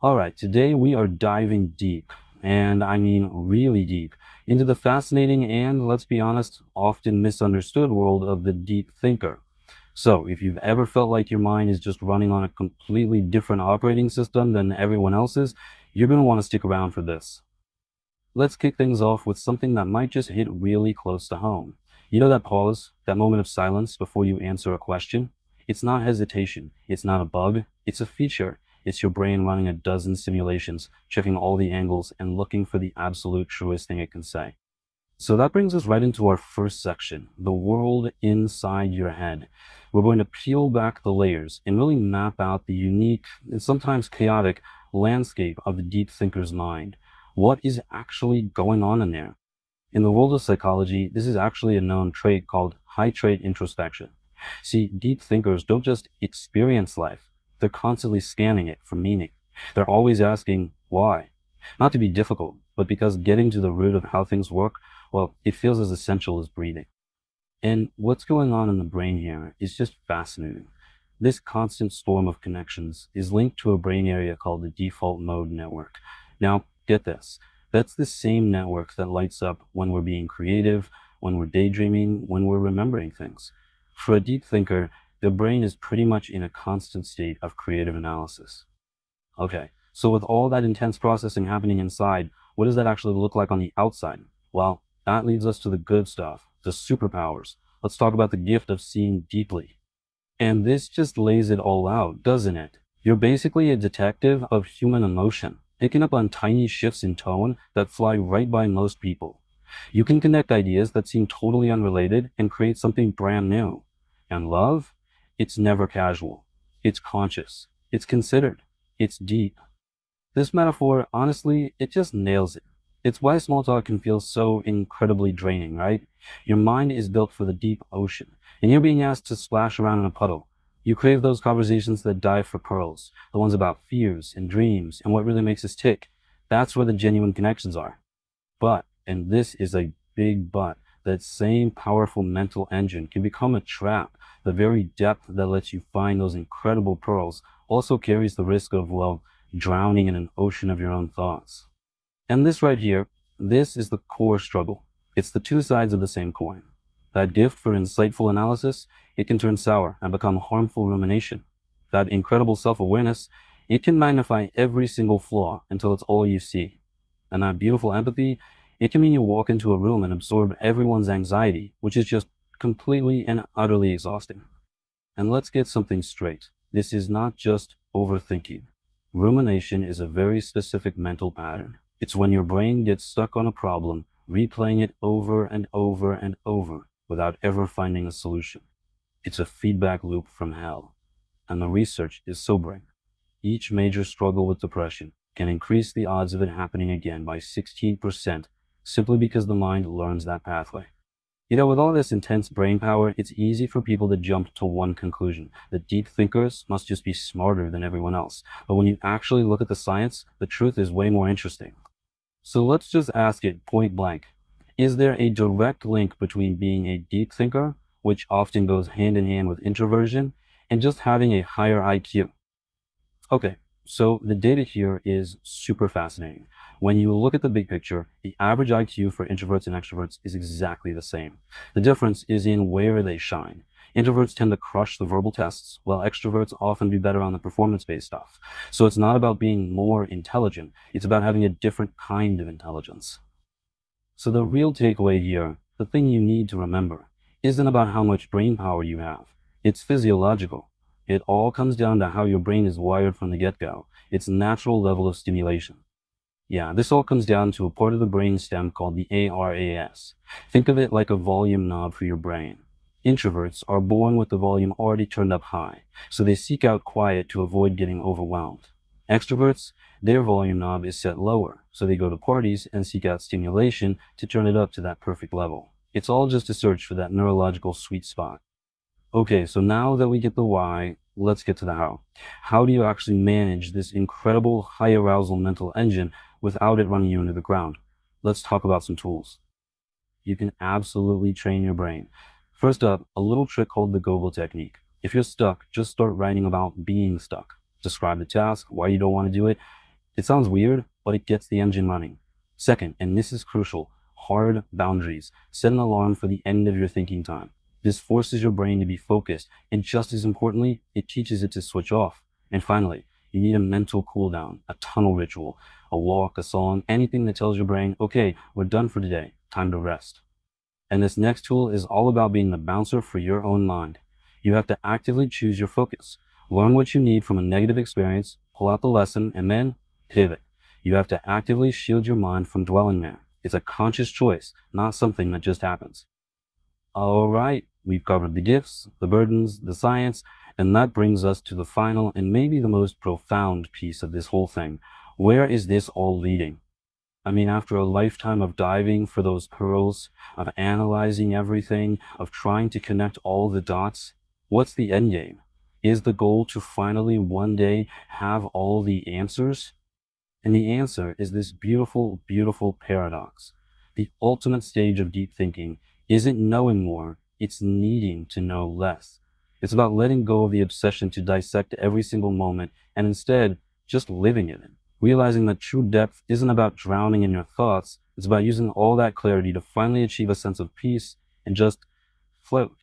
All right, today we are diving deep, and I mean really deep, into the fascinating and, let's be honest, often misunderstood world of the deep thinker. So, if you've ever felt like your mind is just running on a completely different operating system than everyone else's, you're going to want to stick around for this. Let's kick things off with something that might just hit really close to home. You know that pause, that moment of silence before you answer a question? It's not hesitation. It's not a bug. It's a feature. It's your brain running a dozen simulations, checking all the angles and looking for the absolute truest thing it can say. So that brings us right into our first section, the world inside your head. We're going to peel back the layers and really map out the unique and sometimes chaotic landscape of the deep thinker's mind. What is actually going on in there? In the world of psychology, this is actually a known trait called high trait introspection. See, deep thinkers don't just experience life, they're constantly scanning it for meaning. They're always asking, why? Not to be difficult, but because getting to the root of how things work, well, it feels as essential as breathing. And what's going on in the brain here is just fascinating. This constant storm of connections is linked to a brain area called the default mode network. Now, get this. That's the same network that lights up when we're being creative, when we're daydreaming, when we're remembering things. For a deep thinker, the brain is pretty much in a constant state of creative analysis. Okay, so with all that intense processing happening inside, what does that actually look like on the outside? Well, that leads us to the good stuff, the superpowers. Let's talk about the gift of seeing deeply. And this just lays it all out, doesn't it? You're basically a detective of human emotion, picking up on tiny shifts in tone that fly right by most people. You can connect ideas that seem totally unrelated and create something brand new. And love? It's never casual. It's conscious. It's considered. It's deep. This metaphor, honestly, it just nails it. It's why small talk can feel so incredibly draining, right? Your mind is built for the deep ocean, and you're being asked to splash around in a puddle. You crave those conversations that dive for pearls, the ones about fears and dreams and what really makes us tick. That's where the genuine connections are. But, and this is a big but, that same powerful mental engine can become a trap. The very depth that lets you find those incredible pearls also carries the risk of, well, drowning in an ocean of your own thoughts. And this right here, this is the core struggle. It's the two sides of the same coin. That gift for insightful analysis, it can turn sour and become harmful rumination. That incredible self-awareness, it can magnify every single flaw until it's all you see. And that beautiful empathy, it can mean you walk into a room and absorb everyone's anxiety, which is just completely and utterly exhausting. And let's get something straight. This is not just overthinking. Rumination is a very specific mental pattern. It's when your brain gets stuck on a problem, replaying it over and over and over without ever finding a solution. It's a feedback loop from hell. And the research is sobering. Each major struggle with depression can increase the odds of it happening again by 16% simply because the mind learns that pathway. With all this intense brain power, it's easy for people to jump to one conclusion, that deep thinkers must just be smarter than everyone else. But when you actually look at the science, the truth is way more interesting. So let's just ask it point blank. Is there a direct link between being a deep thinker, which often goes hand in hand with introversion, and just having a higher IQ? Okay, so the data here is super fascinating. When you look at the big picture, the average IQ for introverts and extroverts is exactly the same. The difference is in where they shine. Introverts tend to crush the verbal tests, while extroverts often do better on the performance-based stuff. So it's not about being more intelligent, it's about having a different kind of intelligence. So the real takeaway here, the thing you need to remember, isn't about how much brain power you have. It's physiological. It all comes down to how your brain is wired from the get-go, its natural level of stimulation. Yeah, this all comes down to a part of the brain stem called the ARAS. Think of it like a volume knob for your brain. Introverts are born with the volume already turned up high, so they seek out quiet to avoid getting overwhelmed. Extroverts, their volume knob is set lower, so they go to parties and seek out stimulation to turn it up to that perfect level. It's all just a search for that neurological sweet spot. Okay, so now that we get the why, let's get to the how. How do you actually manage this incredible high arousal mental engine without it running you into the ground? Let's talk about some tools. You can absolutely train your brain. First up, a little trick called the Google technique. If you're stuck, just start writing about being stuck. Describe the task, why you don't want to do it, It sounds weird, but it gets the engine running. Second, and this is crucial, hard boundaries. Set an alarm for the end of your thinking time. This forces your brain to be focused, and just as importantly, it teaches it to switch off. And finally, you need a mental cool down, a tunnel ritual, a walk, a song, anything that tells your brain, okay, we're done for today, time to rest. And this next tool is all about being the bouncer for your own mind. You have to actively choose your focus. Learn what you need from a negative experience, pull out the lesson, and then pivot. You have to actively shield your mind from dwelling there. It's a conscious choice, not something that just happens. All right, we've covered the gifts, the burdens, the science, and that brings us to the final and maybe the most profound piece of this whole thing. Where is this all leading? I mean, after a lifetime of diving for those pearls, of analyzing everything, of trying to connect all the dots, what's the end game? Is the goal to finally one day have all the answers? And the answer is this beautiful, beautiful paradox. The ultimate stage of deep thinking isn't knowing more, it's needing to know less. It's about letting go of the obsession to dissect every single moment and instead just living in it. Realizing that true depth isn't about drowning in your thoughts, it's about using all that clarity to finally achieve a sense of peace and just float.